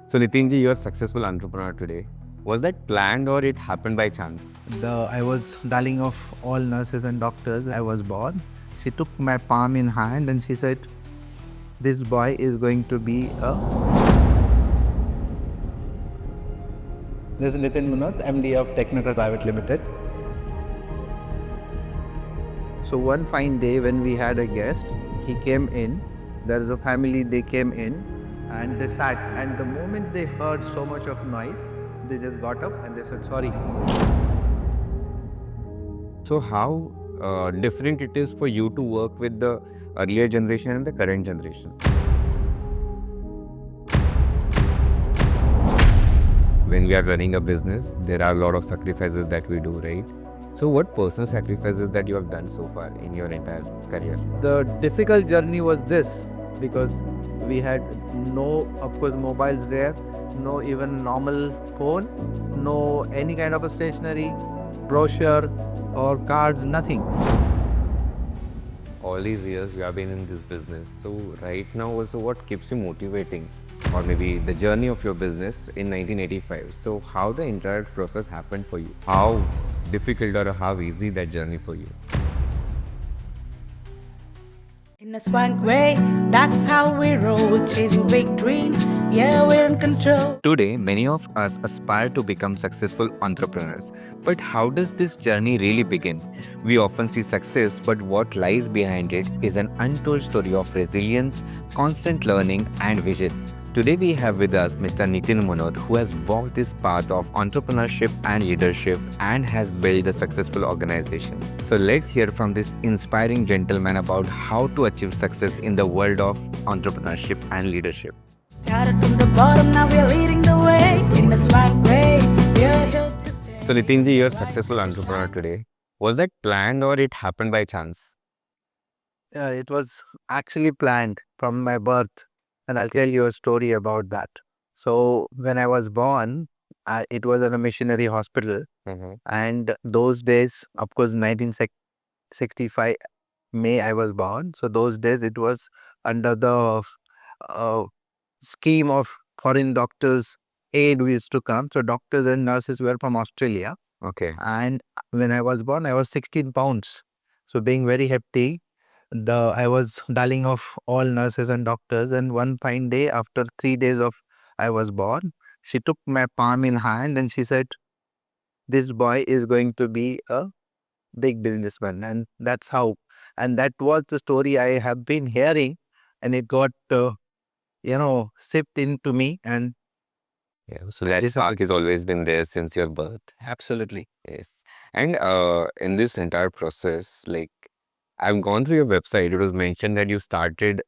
So Nitinji, you're a successful entrepreneur today. Was that planned or it happened by chance? I was darling of all nurses and doctors. I was born. She took my palm in hand and she said, "This boy is going to be a." This is Nitin Munot, MD of Technical Private Limited. So one fine day when we had a guest, he came in. There is a family. They came in, and they sat. And the moment they heard so much of noise, they just got up and they said, "Sorry." So how different it is for you to work with the earlier generation and the current generation? When we are running a business, there are a lot of sacrifices that we do, right? So what personal sacrifices that you have done so far in your entire career? The difficult journey was this, because we had no, of course, mobiles there, no even normal phone, no any kind of a stationery, brochure or cards, nothing. All these years you have been in this business. So right now also what keeps you motivating, or maybe the journey of your business in 1985? So how the entire process happened for you? How difficult or how easy that journey for you? In a swank way, that's how we roll, chasing big dreams. Yeah, we're in control. Today, many of us aspire to become successful entrepreneurs. But how does this journey really begin? We often see success, but what lies behind it is an untold story of resilience, constant learning, and vision. Today, we have with us Mr. Nitin Munot, who has walked this path of entrepreneurship and leadership and has built a successful organization. So, let's hear from this inspiring gentleman about how to achieve success in the world of entrepreneurship and leadership. Started from the bottom, now we're leading the way. In a swank way, we're here to stay. So Nitinji, you're a successful entrepreneur today. Was that planned or it happened by chance? It was actually planned from my birth, and I'll tell you a story about that. So when I was born, it was in a missionary hospital, and those days, of course, 1965 May I was born. So those days it was under the uh, scheme of foreign doctors aid who used to come. So doctors and nurses were from Australia. Okay. And when I was born, I was 16 pounds. So being very hefty, I was darling of all nurses and doctors. And one fine day, after 3 days of I was born, she took my palm in hand and she said, "This boy is going to be a big businessman." And that's how. And that was the story I have been hearing, and it got sipped into me. And Yeah. So that spark has always been there since your birth. absolutely. Yes. And in this entire process, like I've gone through your website, it was mentioned that you started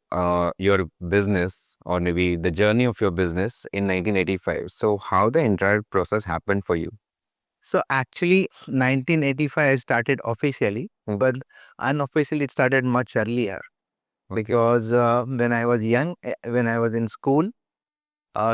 your business or maybe the journey of your business in 1985. So how the entire process happened for you? So actually, 1985 I started officially, but unofficially it started much earlier. Okay. Because when I was young, when I was in school,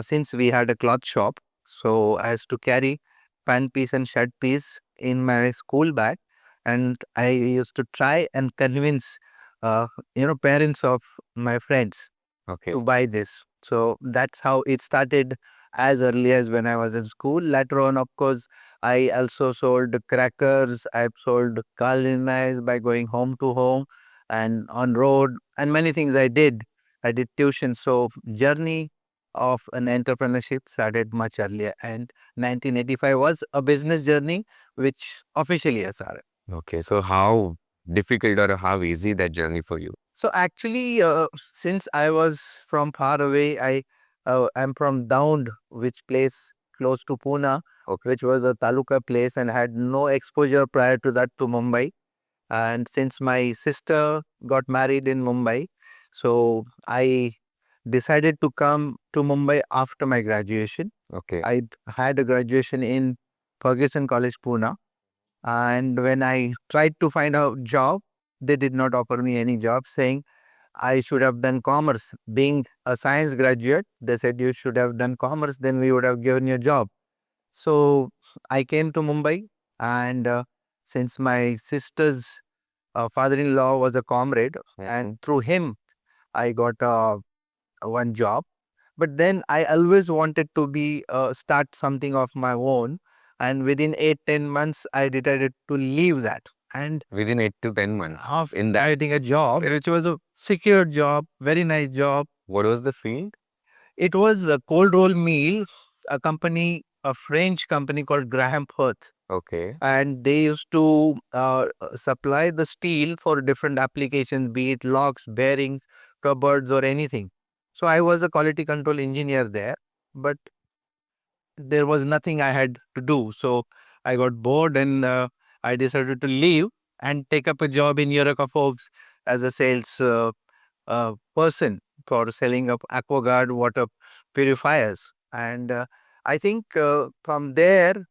since we had a cloth shop, so I used to carry pant piece and shirt piece in my school bag, and I used to try and convince, parents of my friends Okay. to buy this. So that's how it started as early as when I was in school. Later on, of course, I also sold crackers. I've sold culinary by going home to home and on road, and many things I did. I did tuition. So journey of an entrepreneurship started much earlier, and 1985 was a business journey which officially I started. Okay. So how difficult or how easy that journey for you? So actually, since I was from far away, I'm from Daund, which place close to Pune, Okay. which was a taluka place, and had no exposure prior to that to Mumbai. And since my sister got married in Mumbai, so I decided to come to Mumbai after my graduation. Okay. I had a graduation in Ferguson College, Pune, and when I tried to find a job, they did not offer me any job, saying I should have done commerce. Being a science graduate, they said you should have done commerce, then we would have given you a job. So I came to Mumbai, and since my sister's father-in-law was a comrade, and through him, I got one job. But then I always wanted to be start something of my own. And within 8-10 months, I decided to leave that. And Within 8 to 10 months. of In that, getting a job, which was a secure job, very nice job. what was the field? It was a cold roll meal, a company, a French company called Graham Perth. Okay. And they used to supply the steel for different applications, be it locks, bearings, cupboards, or anything. So I was a quality control engineer there, but there was nothing I had to do. So I got bored and I decided to leave and take up a job in Eureka Forbes as a sales person for selling of AquaGuard water purifiers. And I think from there,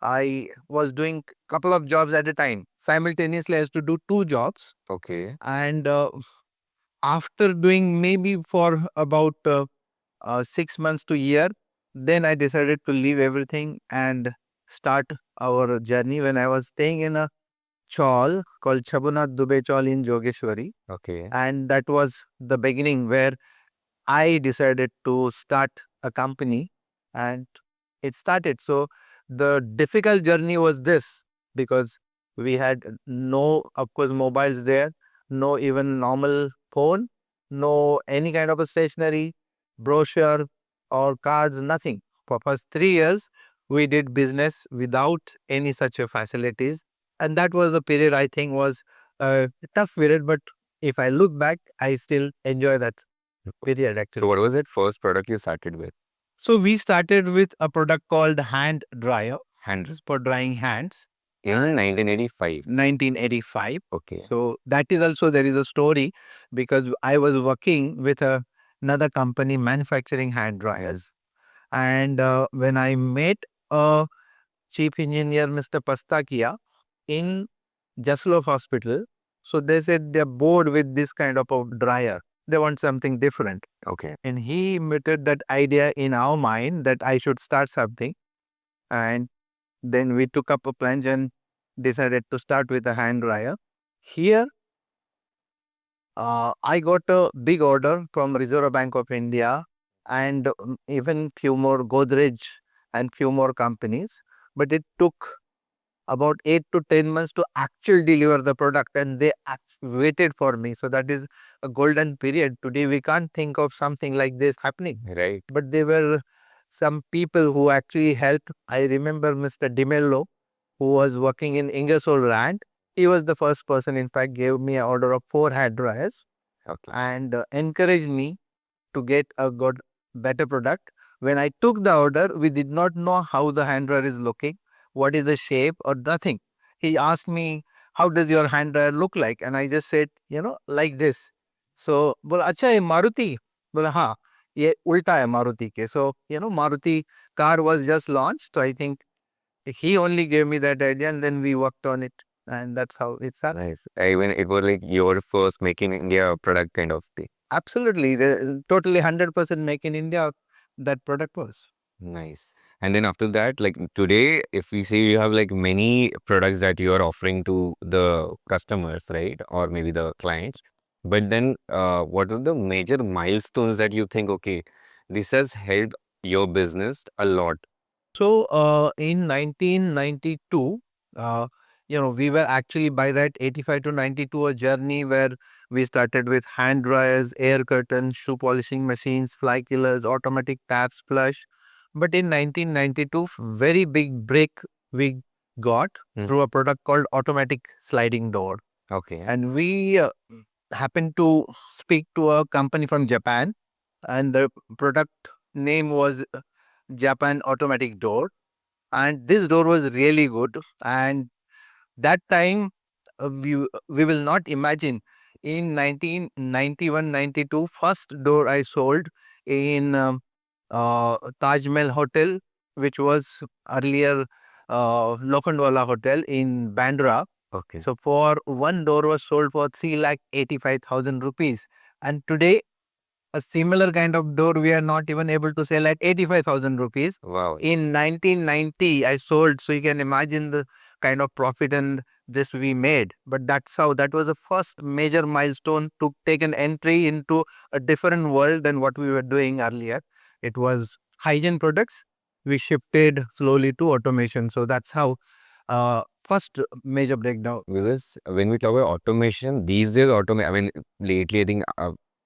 I was doing couple of jobs at a time. Simultaneously, I used to do two jobs. Okay. And after doing maybe for about 6 months to year, then I decided to leave everything and start our journey when I was staying in a chawl called Chabunath Dubey Chawl in Jogeshwari. Okay. And that was the beginning where I decided to start a company and it started. So the difficult journey was this because we had no, of course, mobiles there, no even normal phone, no any kind of a stationery, brochure or cards, nothing. For first 3 years, we did business without any such a facilities. And that was the period I think was a tough period, but if I look back, I still enjoy that period So actually. what was that first product you started with? So we started with a product called hand dryer Hand for drying hands, in 1985. 1985. Okay. So that is also there is a story because I was working with another company manufacturing hand dryers, and when I met a chief engineer, Mr. Pastakia, in Jaslov Hospital, so they said they're bored with this kind of a dryer. They want something different. Okay. And he emitted that idea in our mind that I should start something. And then we took up a plunge and decided to start with a hand dryer. Here, I got a big order from Reserve Bank of India and even few more Godrej and few more companies. But it took about 8 to 10 months to actually deliver the product, and they waited for me. So that is a golden period. Today we can't think of something like this happening, Right. but there were some people who actually helped. I remember Mr. Dimello, who was working in Ingersoll Rand. He was the first person, in fact, gave me an order of 4 hand dryers Okay. and encouraged me to get a good, better product. When I took the order, we did not know how the hand dryer is looking, what is the shape or nothing. He asked me, how does your hand dryer look like? And I just said, like this. So, बोला अच्छा है मारुति? बोला हाँ, ये उल्टा है मारुति के. So, Maruti car was just launched. So I think he only gave me that idea and then we worked on it. And that's how it started. Nice. Even it was like your first make in India product kind of thing. Absolutely. Totally 100% make in India, that product was. Nice. And then after that, like today, if we see you have like many products that you are offering to the customers, right? Or maybe the clients. But then what are the major milestones that you think, okay, this has helped your business a lot? So, in 1992, we were actually by that 85 to 92 a journey where we started with hand dryers, air curtains, shoe polishing machines, fly killers, automatic taps, flush. But in 1992, very big break we got through a product called automatic sliding door. Okay. And we happened to speak to a company from Japan, and the product name was Japan Automatic Door, and this door was really good. And that time, we will not imagine, in 1991 92, first door I sold in Taj Mahal Hotel, which was earlier Lokhandwala Hotel in Bandra. Okay. So for one door was sold for 3,85,000 rupees, and today a similar kind of door we are not even able to sell at 85,000 rupees. Wow. In 1990, I sold, so you can imagine the kind of profit and this we made. But that's how, that was the first major milestone to take an entry into a different world than what we were doing earlier. it was hygiene products. We shifted slowly to automation. So that's how first major breakdown. Because when we talk about automation, these days I mean, lately I think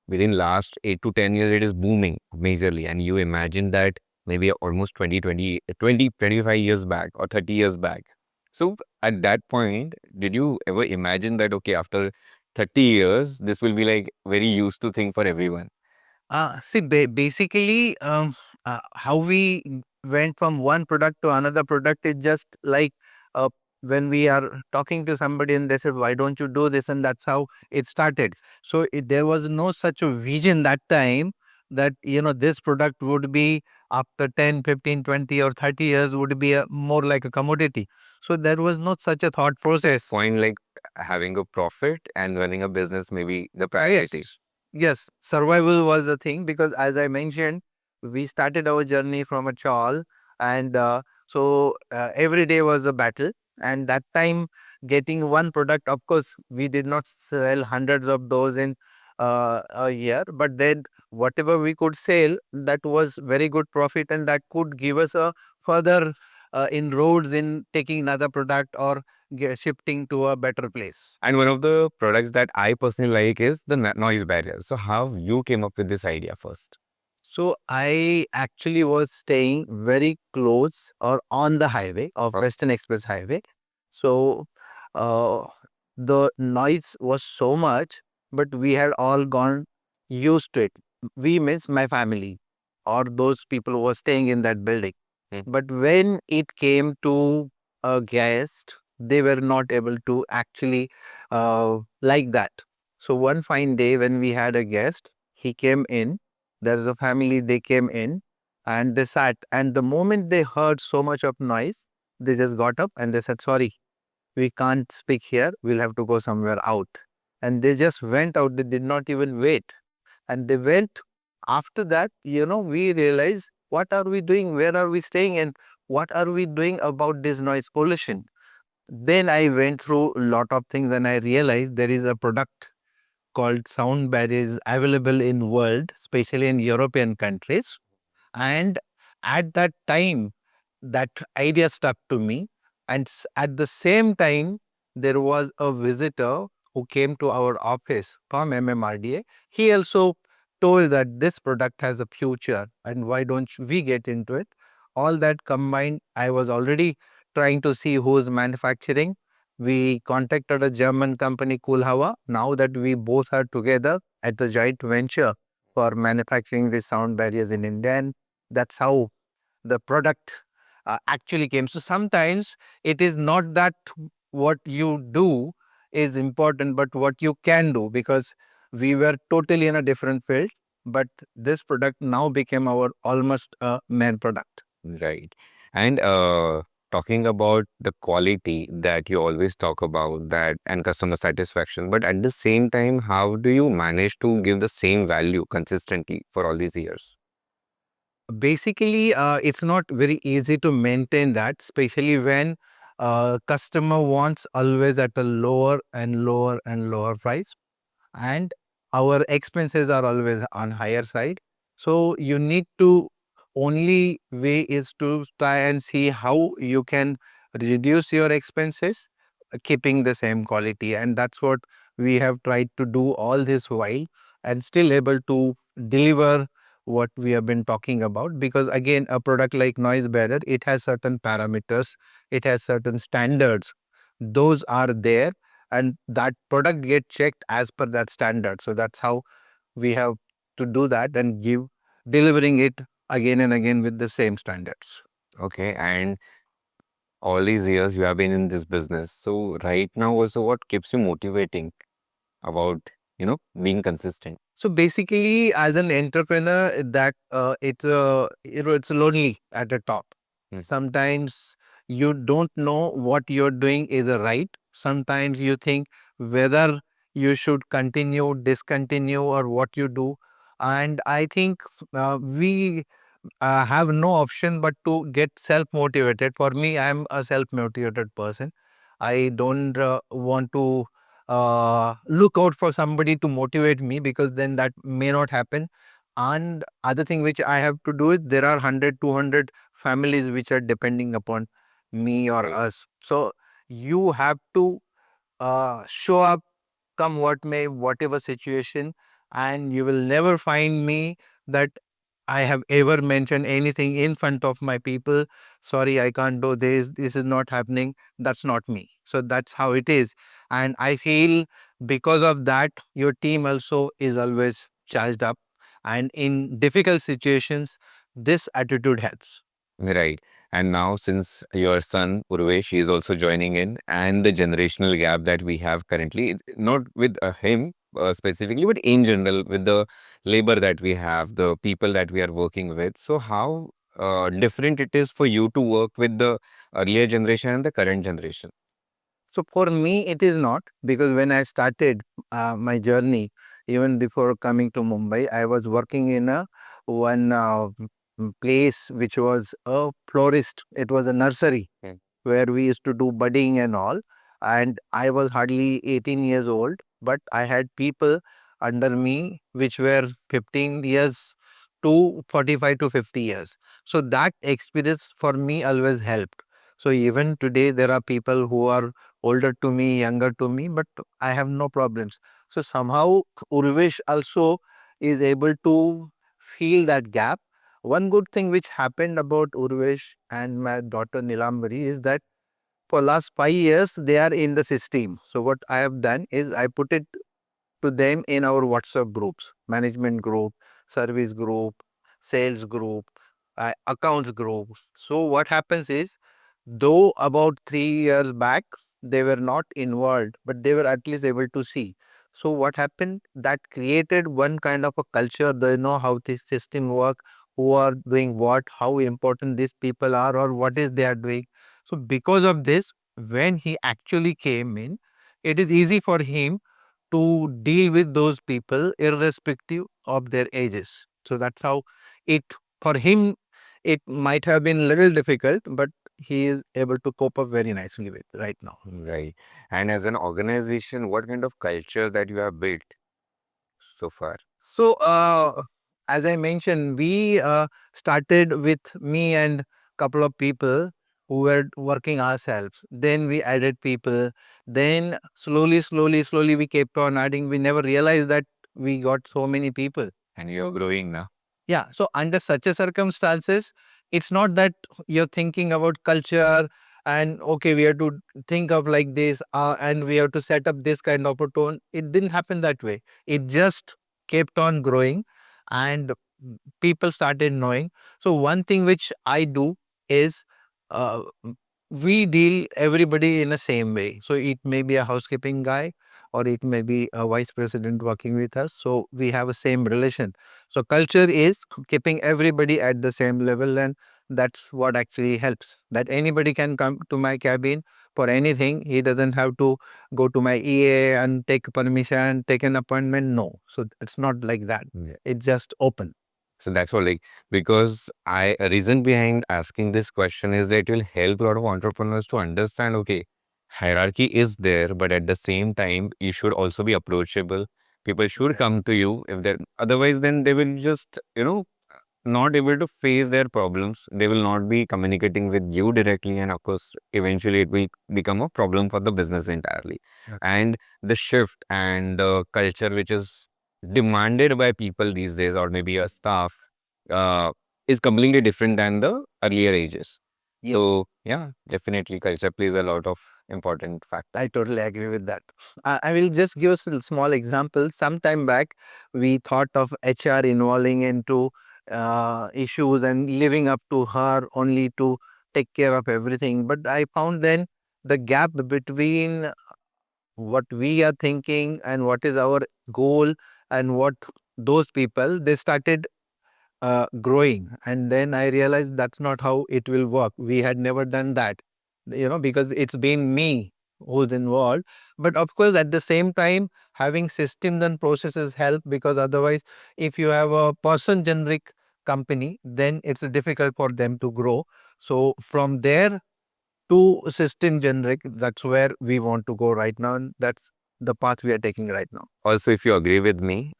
within last 8 to 10 years, it is booming majorly. And you imagine that maybe almost 25 years back or 30 years back. So at that point, did you ever imagine that, okay, after 30 years, this will be like very used to thing for everyone? See, basically, how we went from one product to another product is just like uh, when we are talking to somebody and they said, "Why don't you do this?" And that's how it started. So there was no such a vision that time that this product would be after 10, 15, 20, or 30 years would be more like a commodity. So there was not such a thought process. Point like having a profit and running a business, maybe the priority. Yes. Yes, survival was the thing because, as I mentioned, we started our journey from a chawl, and every day was a battle. And that time, getting one product, of course, we did not sell hundreds of those in a year, but then whatever we could sell, that was very good profit, and that could give us a further inroads in taking another product or shifting to a better place. And one of the products that I personally like is the noise barrier. So how you came up with this idea first? So I actually was staying very close or on the highway of Western Express Highway. So uh, the noise was so much, but we had all gone used to it. We means my family or those people who were staying in that building. Hmm. But when it came to a guest, they were not able to actually like that. So one fine day when we had a guest, he came in, there's a family, they came in and they sat. And the moment they heard so much of noise, they just got up and they said, "Sorry, we can't speak here. We'll have to go somewhere out." And they just went out. They did not even wait. And they went. After that, we realized, what are we doing? Where are we staying? And what are we doing about this noise pollution? Then I went through a lot of things and I realized there is a product called sound barriers available in world, especially in European countries. And at that time, that idea stuck to me. And at the same time, there was a visitor who came to our office from MMRDA. He also told that this product has a future and why don't we get into it? All that combined, I was already trying to see who is manufacturing. We contacted a German company, Kulhava. Now that we both are together at the joint venture for manufacturing these sound barriers in India, and that's how the product actually came. So sometimes it is not that what you do is important, but what you can do, because we were totally in a different field, but this product now became our almost main product. Right. And talking about the quality that you always talk about, that and customer satisfaction, but at the same time, how do you manage to give the same value consistently for all these years? Basically, it's not very easy to maintain that, especially when customer wants always at a lower and lower and lower price, and our expenses are always on higher side. So you need to, only way is to try and see how you can reduce your expenses keeping the same quality, and that's what we have tried to do all this while, and still able to deliver what we have been talking about. Because again, a product like noise barrier, it has certain parameters, it has certain standards, those are there, and that product get checked as per that standard. So that's how we have to do that and give, delivering it again and again with the same standards. Okay. And all these years you have been in this business. So right now also what keeps you motivating about, being consistent? So basically, as an entrepreneur, that it's lonely at the top. Hmm. Sometimes you don't know what you're doing is right. Sometimes you think whether you should continue, discontinue, or what you do. And I think we have no option but to get self motivated. For me, I'm a self motivated person. I don't want to look out for somebody to motivate me, because then that may not happen. And other thing which I have to do is there are 100, 200 families which are depending upon me or Right. us. So you have to show up, come what may, whatever situation, and you will never find me that I have ever mentioned anything in front of my people. Sorry, I can't do this. This is not happening. That's not me. So that's how it is. And I feel because of that, your team also is always charged up. And in difficult situations, this attitude helps. Right. And now, since your son Urvesh is also joining in, and the generational gap that we have currently, not with him specifically, but in general, with the labor that we have, the people that we are working with. So, how different it is for you to work with the earlier generation and the current generation? So for me, it is not, because when I started my journey, even before coming to Mumbai, I was working in a one place which was a florist. It was a nursery Mm. where we used to do budding and all. And I was hardly 18 years old, but I had people under me which were 15 years to 45 to 50 years. So that experience for me always helped. So even today, there are people who are older to me, younger to me, but I have no problems. So somehow Urvesh also is able to feel that gap. One good thing which happened about Urvesh and my daughter Nilambari is that for last 5 years they are in the system. So what I have done is I put it to them in our WhatsApp groups, management group, service group, sales group, accounts group. So what happens is, though about 3 years back they were not involved, but they were at least able to see. So what happened? That created one kind of a culture. They know how this system work, who are doing what, how important these people are, or what is they are doing. So because of this, when he actually came in, it is easy for him to deal with those people irrespective of their ages. So that's how it, for him, it might have been a little difficult, but he is able to cope up very nicely with right now. Right. And as an organization, what kind of culture that you have built so far? So, as I mentioned, we started with me and couple of people who were working ourselves. Then we added people. Then slowly, we kept on adding. We never realized that we got so many people. And you're growing now. Yeah. So under such a circumstances, it's not that you're thinking about culture and okay, we have to think of like this and we have to set up this kind of a tone. It didn't happen that way. It just kept on growing and people started knowing. So one thing which I do is we deal everybody in the same way. So it may be a housekeeping guy or it may be a vice president working with us. So we have a same relation. So culture is keeping everybody at the same level, and that's what actually helps. That anybody can come to my cabin for anything. He doesn't have to go to my EA and take permission, take an appointment. No. So it's not like that. Yeah. It's just open. So that's what, like, because a reason behind asking this question is that it will help a lot of entrepreneurs to understand, okay, hierarchy is there, but at the same time, you should also be approachable. People should come to you if they're, otherwise, then they will just, not able to face their problems. They will not be communicating with you directly, and of course, eventually it will become a problem for the business entirely. Yeah. And the shift and the culture which is demanded by people these days, or maybe a staff, uh, is completely different than the earlier ages. Yep. So yeah, definitely culture plays a lot of important factor. I totally agree with that. I will just give us a small example. Sometime back, we thought of HR involving into issues and living up to her only to take care of everything. But I found then the gap between what we are thinking and what is our goal and what those people they started growing. And then I realized that's not how it will work. We had never done that, because it's been me who's involved. But of course, at the same time, having systems and processes help, because otherwise, if you have a person generic company, then it's difficult for them to grow. So from there to system generic, that's where we want to go right now. And that's the path we are taking right now. Also, if you agree with me,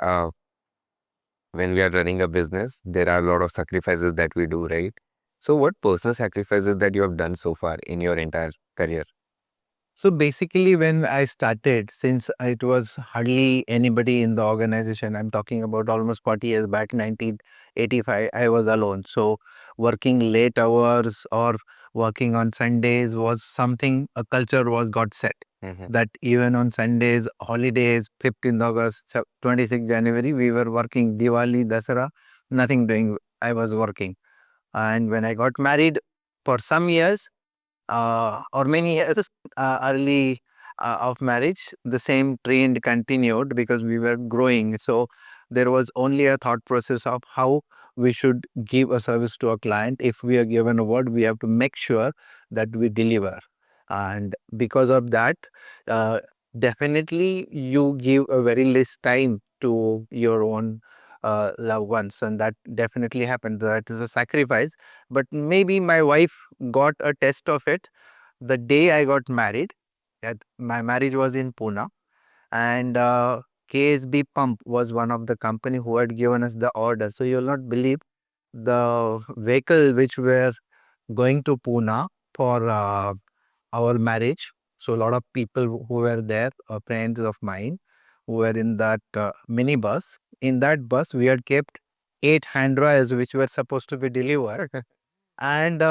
when we are running a business, there are a lot of sacrifices that we do, right? So what personal sacrifices that you have done so far in your entire career? So basically, when I started, since it was hardly anybody in the organization, I'm talking about almost 40 years back, 1985, I was alone. So working late hours or working on Sundays was something, a culture was got set. Mhm. That even on Sundays, holidays, 15th August, 26th January, we were working Diwali, Dasara, nothing doing. I was working. And when I got married, for some years, or many years early of marriage, the same trend continued because we were growing. So there was only a thought process of how we should give a service to a client. If we are given a word, we have to make sure that we deliver. And because of that, uh, definitely you give a very less time to your own loved ones, and that definitely happened. That is a sacrifice. But maybe my wife got a test of it the day I got married. My marriage was in Pune, and KSB Pump was one of the company who had given us the order. So you'll not believe the vehicle which were going to Pune for our marriage. So a lot of people who were there, friends of mine, who were in that minibus. In that bus, we had kept 8 hand dryers which were supposed to be delivered, and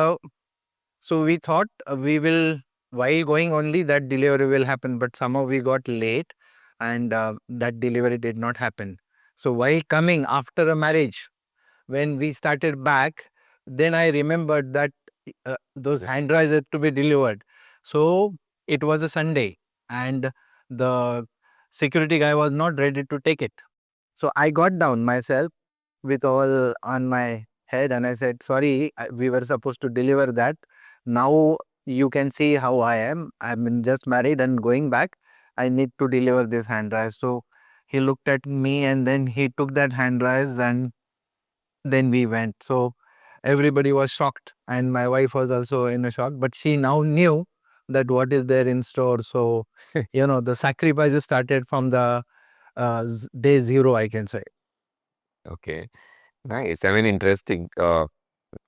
so we thought we will, while going only, that delivery will happen, but somehow we got late and that delivery did not happen. So while coming after a marriage, when we started back, then I remembered that those hand dryers had to be delivered. So it was a Sunday and the security guy was not ready to take it. So I got down myself with all on my head and I said, sorry, we were supposed to deliver that. Now you can see how I am. I'm just married and going back. I need to deliver this hand dryer. So he looked at me and then he took that hand dryers and then we went. So everybody was shocked and my wife was also in a shock, but she now knew that what is there in store. So, the sacrifices started from the day zero, I can say. Okay, nice. I mean, interesting.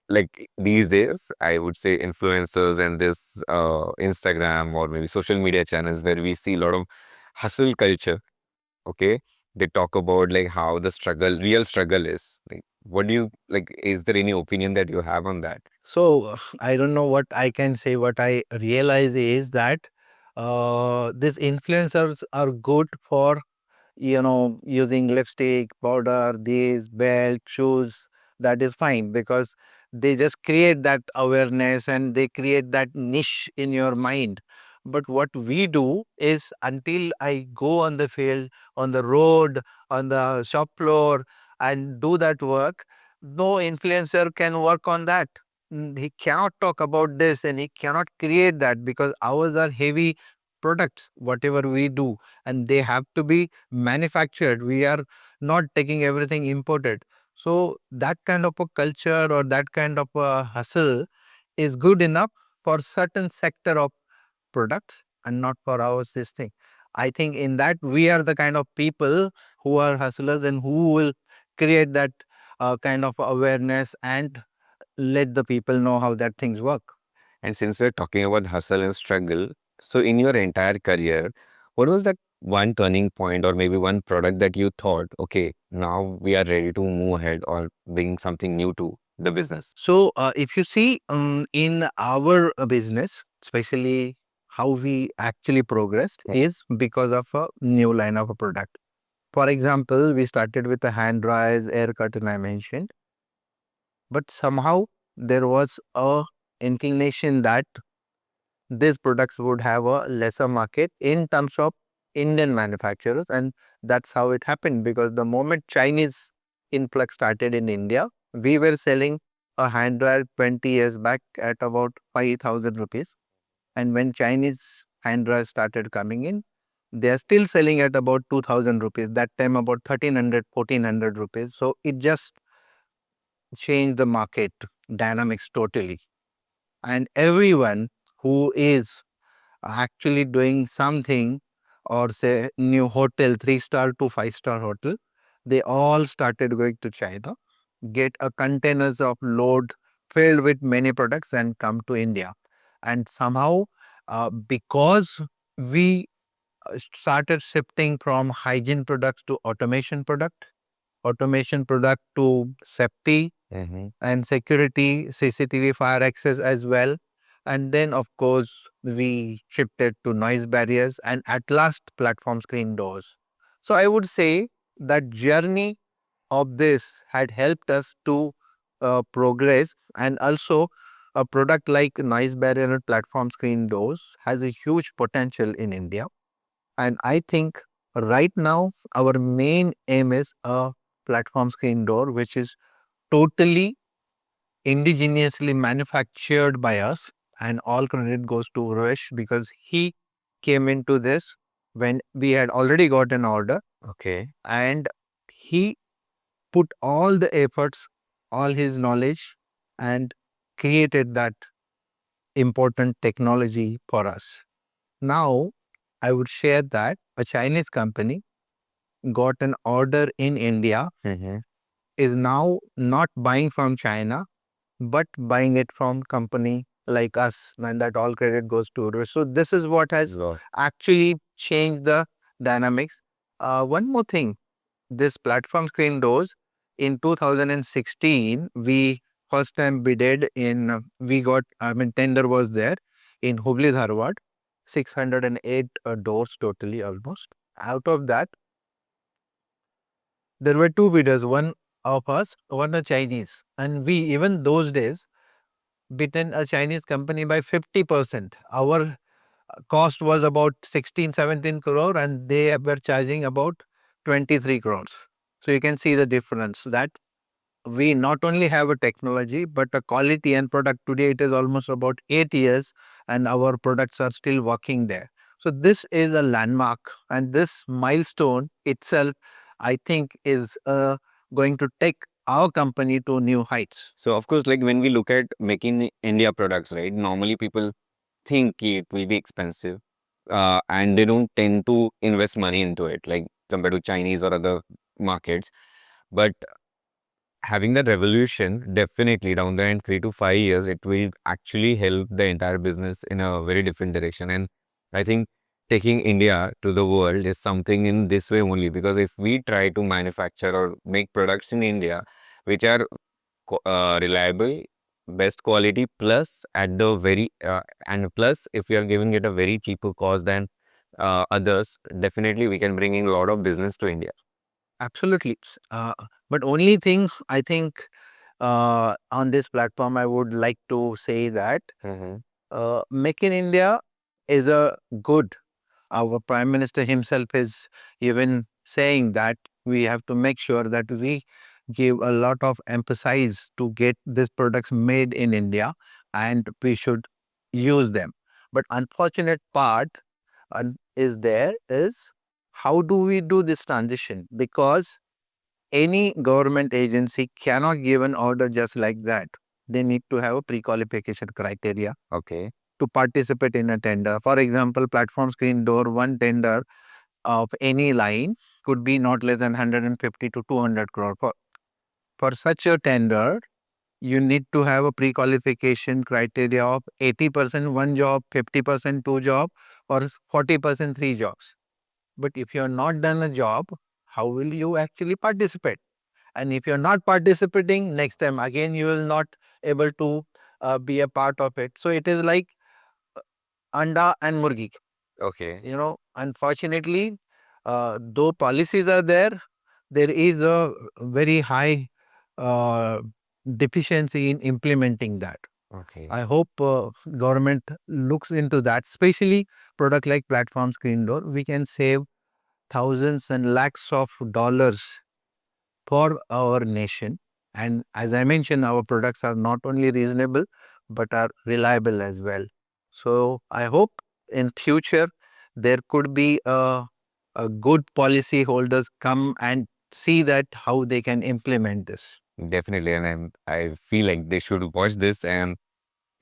Like these days, I would say influencers and this Instagram or maybe social media channels where we see a lot of hustle culture. Okay, they talk about like how the struggle, real struggle is. Like, what do you like? Is there any opinion that you have on that? So I don't know what I can say. What I realize is that these influencers are good for using lipstick, powder, these belt, shoes. That is fine because they just create that awareness and they create that niche in your mind. But what we do is until I go on the field, on the road, on the shop floor and do that work, no influencer can work on that. He cannot talk about this and he cannot create that because ours are heavy products, whatever we do, and they have to be manufactured. We are not taking everything imported. So that kind of a culture or that kind of a hustle is good enough for certain sector of products and not for ours this thing. I think in that we are the kind of people who are hustlers and who will create that kind of awareness and let the people know how that things work. And since we're talking about hustle and struggle, so in your entire career, what was that one turning point or maybe one product that you thought, okay, now we are ready to move ahead or bring something new to the business? So, if you see in our business, especially how we actually progressed is because of a new line of a product. For example, we started with the hand dryers, air curtain I mentioned, but somehow there was a inclination that these products would have a lesser market in terms of Indian manufacturers, and that's how it happened because the moment Chinese influx started in India, we were selling a hand dryer 20 years back at about 5,000 rupees. And when Chinese hand dryers started coming in, they are still selling at about 2,000 rupees. That time about 1,300, 1,400 rupees. So it just changed the market dynamics totally. And everyone who is actually doing something or say new hotel, 3-star to 5-star hotel, they all started going to China, get a containers of load filled with many products and come to India. And somehow, because we started shifting from hygiene products to automation product to safety and security, CCTV fire access as well. And then, of course, we shifted to noise barriers and at last platform screen doors. So I would say that journey of this had helped us to progress, and also a product like noise barrier and platform screen doors has a huge potential in India. And I think right now our main aim is a platform screen door which is totally indigenously manufactured by us, and all credit goes to Roesh because he came into this when we had already got an order, Okay. and he put all the efforts, all his knowledge, and created that important technology for us. Now, I would share that a Chinese company got an order in India, is now not buying from China, but buying it from company like us, and that all credit goes to Urush. So this is what has Wow. actually changed the dynamics. One more thing, this platform screen doors in 2016, we first time bidded in, we got, I mean, tender was there in Hubli Dharwad, 608 doors totally almost. Out of that, there were two bidders, one of us, one a Chinese. And we, even those days, beaten a Chinese company by 50%. Our cost was about 16, 17 crore and they were charging about 23 crores. So you can see the difference that we not only have a technology but a quality and product. Today it is almost about 8 years and our products are still working there. So this is a landmark, and this milestone itself I think is going to take our company to new heights. So of course, like when we look at making India products, right? Normally people think it will be expensive, and they don't tend to invest money into it, like compared to Chinese or other markets. But having that revolution, definitely down the line, 3 to 5 years, it will actually help the entire business in a very different direction. And I think taking India to the world is something in this way only, because if we try to manufacture or make products in India, which are reliable, best quality, plus at the very and plus if we are giving it a very cheaper cost than others, definitely we can bring in a lot of business to India. Absolutely. But only thing I think on this platform I would like to say that Make in India is a good. Our Prime Minister himself is even saying that we have to make sure that we give a lot of emphasis to get these products made in India, and we should use them. But unfortunate part is there is how do we do this transition? Because any government agency cannot give an order just like that. They need to have a pre-qualification criteria Okay. to participate in a tender. For example, platform screen door, one tender of any line could be not less than 150 to 200 crore. For such a tender, you need to have a pre-qualification criteria of 80% one job, 50% two job, or 40% three jobs. But if you are not done a job, how will you actually participate? And if you're not participating, next time again you will not able to be a part of it. So it is like anda and murgi. Okay. Unfortunately, though policies are there, there is a very high uh, deficiency in implementing that. Okay. I hope government looks into that, especially product like platform screen door. We can save thousands and lakhs of dollars for our nation. And as I mentioned, our products are not only reasonable, but are reliable as well. So I hope in future there could be a good policy holders come and see that how they can implement this. Definitely, and I feel like they should watch this and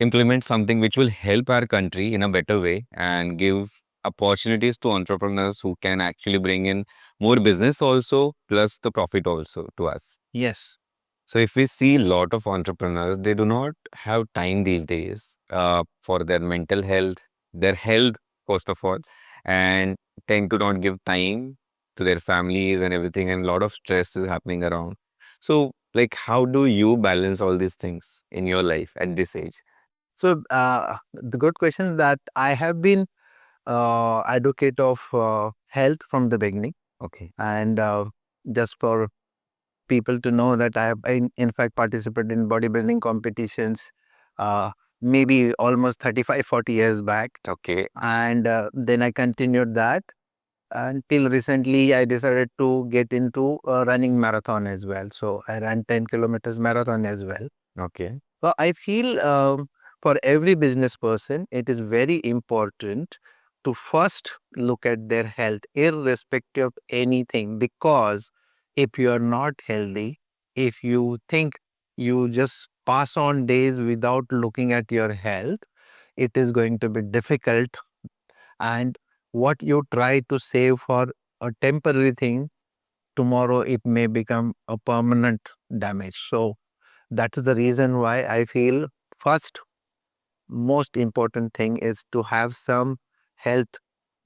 implement something which will help our country in a better way and give opportunities to entrepreneurs who can actually bring in more business also, plus the profit also to us. Yes. So if we see a lot of entrepreneurs, they do not have time these days for their mental health, their health, first of all, and tend to not give time to their families and everything, and a lot of stress is happening around. So, like, how do you balance all these things in your life at this age? So the good question that I have been advocate of health from the beginning, Okay. and just for people to know that I have in fact participated in bodybuilding competitions, maybe almost 35, 40 years back, Okay. and then I continued that until recently. I decided to get into running marathon as well. So I ran 10 kilometers marathon as well. Okay. So I feel for every business person, it is very important to first look at their health, irrespective of anything. Because if you are not healthy, if you think you just pass on days without looking at your health, it is going to be difficult. And what you try to save for a temporary thing, tomorrow it may become a permanent damage. So that's the reason why I feel first most important thing is to have some health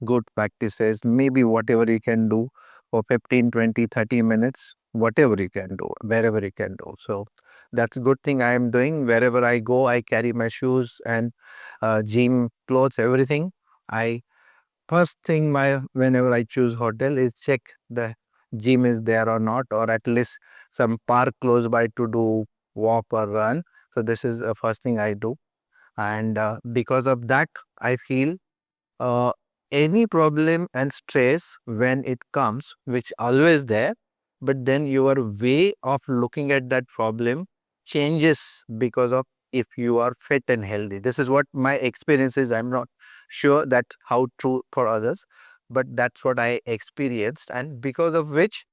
good practices, maybe whatever you can do for 15, 20, 30 minutes, whatever you can do, wherever you can do. So that's a good thing I am doing. Wherever I go, I carry my shoes and gym clothes, everything. I first thing my whenever I choose hotel is check the gym is there or not, or at least some park close by to do walk or run. So this is the first thing I do, and because of that, I feel uh, any problem and stress when it comes, which always there, but then your way of looking at that problem changes because of if you are fit and healthy. This is what my experience is. I'm not sure that how true for others, but that's what I experienced, and because of which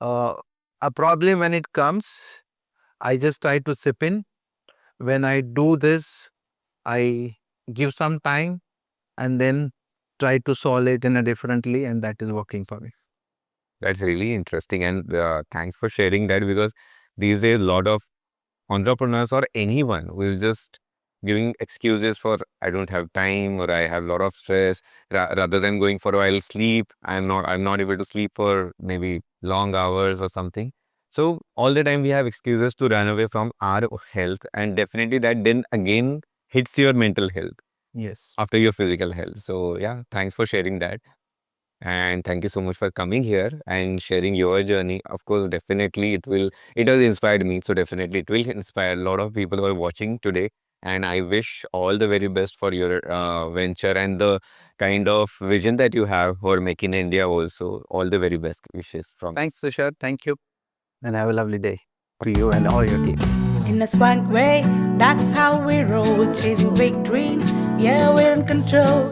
uh, a problem when it comes, I just try to sip in. When I do this, I give some time and then try to solve it in a differently, and that is working for me. That's really interesting. And thanks for sharing that, because these days, a lot of entrepreneurs or anyone who is just giving excuses for I don't have time or I have a lot of stress, rather than going for a while sleep. I'm not able to sleep for maybe long hours or something. So all the time we have excuses to run away from our health, and definitely that then again hits your mental health Yes. after your physical health. So yeah, thanks for sharing that. And thank you so much for coming here and sharing your journey. Of course, definitely it has inspired me. So definitely it will inspire a lot of people who are watching today. And I wish all the very best for your venture and the kind of vision that you have for making India also. All the very best wishes from me. Thanks, Tushar. Thank you. And have a lovely day for you and all your team. In a swank way, that's how we roll, chasing big dreams. Yeah, we're in control.